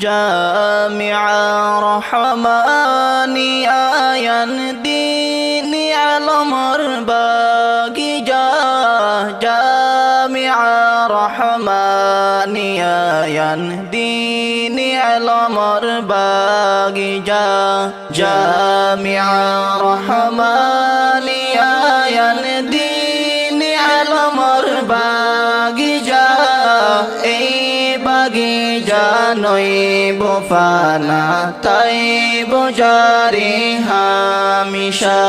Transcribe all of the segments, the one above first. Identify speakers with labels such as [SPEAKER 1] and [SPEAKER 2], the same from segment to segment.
[SPEAKER 1] জামিআ রহমানিয়া ইয়ানদিনি আলমর বাগিজা জামিআ রহমানিয়া ইয়ানদিনি আলমর বাগিজা জামিআ রহমানিয়া ইয়ানদিনি আলমর বাগিজা এই বাগিজা নইব ফানা তাইব জারি হামিশা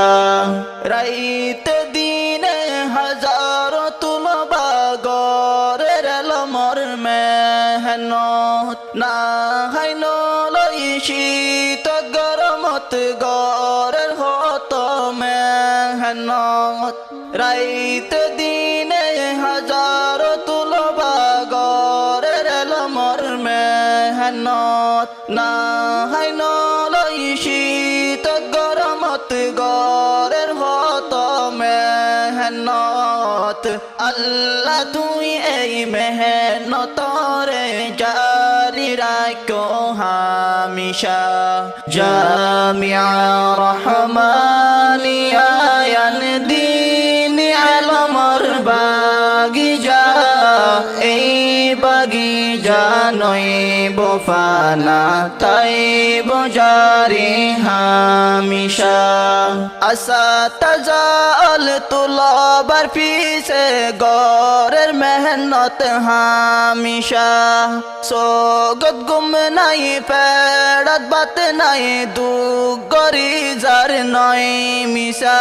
[SPEAKER 1] রাইত দিনে হাজার তুলবা গরের আলমর মেহনত না হাইল লই শীত গরমত গরের হত মেহনত রাইত দিনে হাজার তুলবা গরের আলমর মেহনত না হাইল লই শীত গরমত গরের হত মেহনত আল্লাহ তুই এই মেহনতরে জারি রাখো হামিশা জামিআ রহমানিয়া ইয়ানদিনি আলমর বাগিজা এই বাগিজা নইব ফানা তাইব জারি হামিশা আসাতাজাল তুলাবার পিছে গরের মেহনত হামিশা সোগত গুম নাই পেড়াত বাত নাই দুঃখ গরি যার নয় মিশা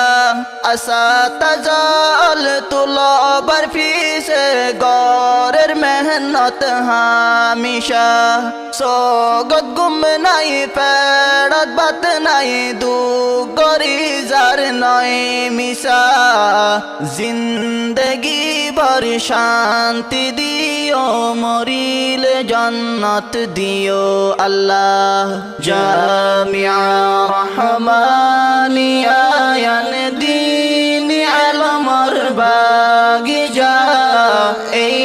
[SPEAKER 1] আসাতাজাল তুলাবার পিছে গরের মেহনত হামিশা সোগত গুম নাই পেড়াত বাত নাই দুঃখ গরি যার নয় মিশা জিন্দগি ভর শান্তি দিও মরিলে জান্নাত দিও আল্লাহ জামিআ রহমানিয়া ইয়ানদিনি আলমর বাগিজা এই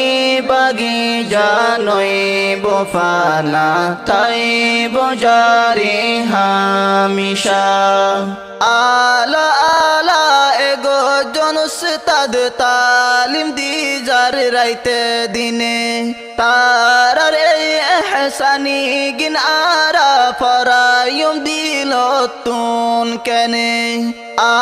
[SPEAKER 1] বাগিজা নইব ফানা তাইব জারি হামিশা আলা আলা এগো জনস্তাদ তালিম দি যার রাইতে দিনে তারার এই এহসানি গিন আরা ফরায়ুম দিল তুন কেনে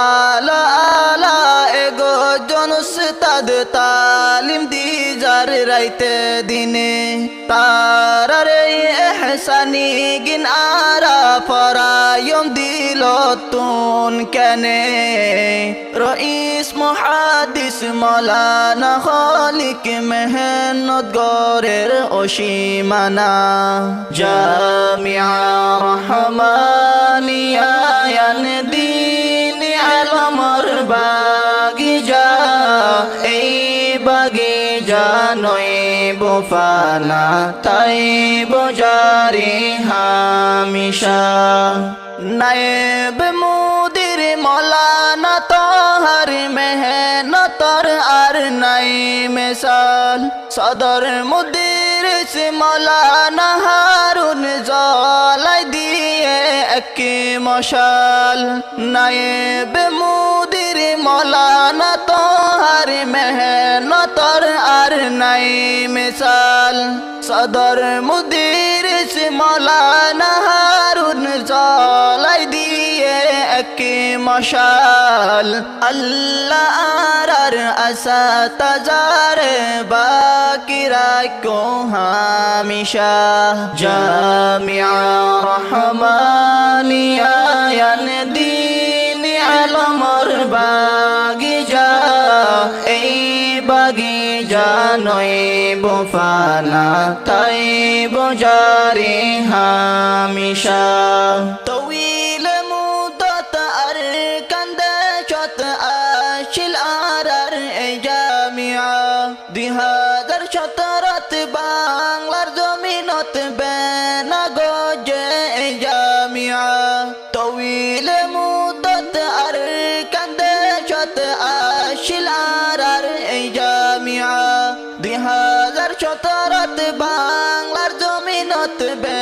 [SPEAKER 1] আলা আলা এগো জনস্তাদ তালিম দি যার রাইতে দিনে তারার এই এহসানি গিন আরা ফরায়ুম দিল তুন কেনে রইস মুহাদ্দিস মাওলানা খালিক মেহনত গরের অসীমানা জামিআ রহমানিয়া ইয়ানদিনি আলমর বাগিজা এই বাগিজা নইব ফানা তাইব জারি হামিশা নায়েব মুদির মৌলানা তোহার মেহনতর আর নাই মিসাল সদর মুদির সে মৌলানা হারুন জ্বালাই দিয়ে এক মশাল নায়েব মুদির মৌলানা তোহার মেহনতর আর নাই মিসাল সদর মুদির সে মৌলানা হারুন জ্বালাই দিয়ে এক মশাল আল্লাহ আর আসাতাজার বাকি রাখো হামিশা জামিআ রহমানিয়া ইয়ানদিনি আলমর বাগিজা এই বাগিজা নইব ফানা তাইব জারি হামিশা তওয়িল মুদ্দত আর কান্দে চত আশিল আর এই জামিআ 2017 বাংলার জমিনত বেনা গজে এই জামিআ তওয়িল মুদ্দত আর কান্দে চত আশিল আর এই জামিআ 2017 বাংলার জমিনত বে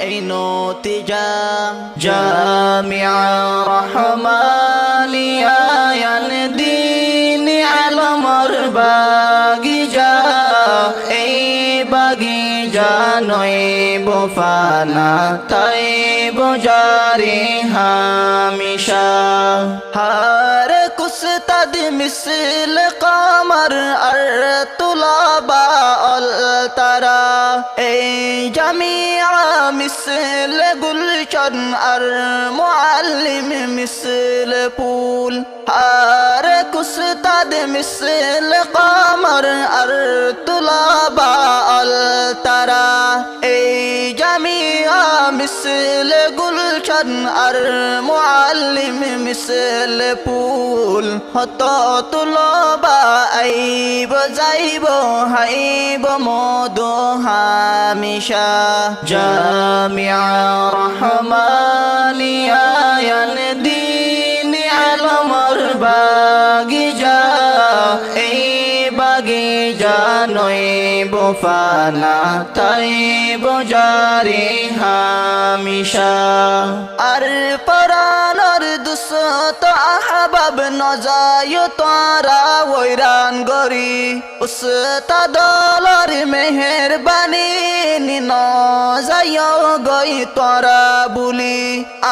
[SPEAKER 1] এই নতিজা জামিয়া রহমানিয়া দিন আলমর বাগিজা এই বাগিজা নয় বোফানা তাই বোজারে হামিশা হার কুস্তাদ মিসল কামার আর তুলাবা অল তারা এই জামিয়া মিসল গুলশন আর মুআল্লিম মিসল পুল হার কুস্তাদ মিসল কামার আর তুলাবা অল তারা এই জামিয়া মিসল গুলশন আর মুআল্লিম মিসল পুল হত তুলবা আইব যাইব হাইব মধু হামিশা জামিয়া রহমানিয়া দিন আলমর বাগিজা এই বাগিজা নয় বোফানা তাই বোজারে হামিশা আর পরানর দুসত আহবাব নজায় তোরা ওইরান গরি উস্তাদলর মেহেরবানি নজায় গই তোরা বুলি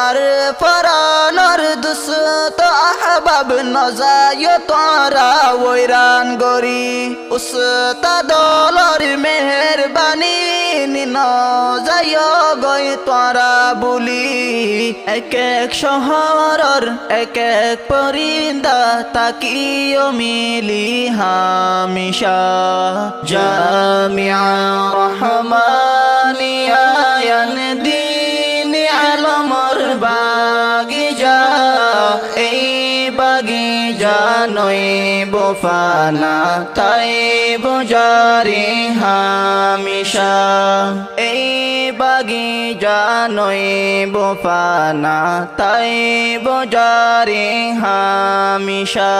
[SPEAKER 1] আর পরানর দুসত আহবাব নজায় তোরা ওইরান গরি উস্তাদলর মেহেরবানি নজায় গই তোরা বুলি এক এক শহরর এক এক পরিন্দা তাকিও মিলি হামিশা জামিয়া রহমানিয়া দিন আলমর বাগিজা এই বাগিজা নয় বোফানা তাই বোজারে হামিশা এই বাগিজা নয় বোফানা তাই বোজারে হামিশা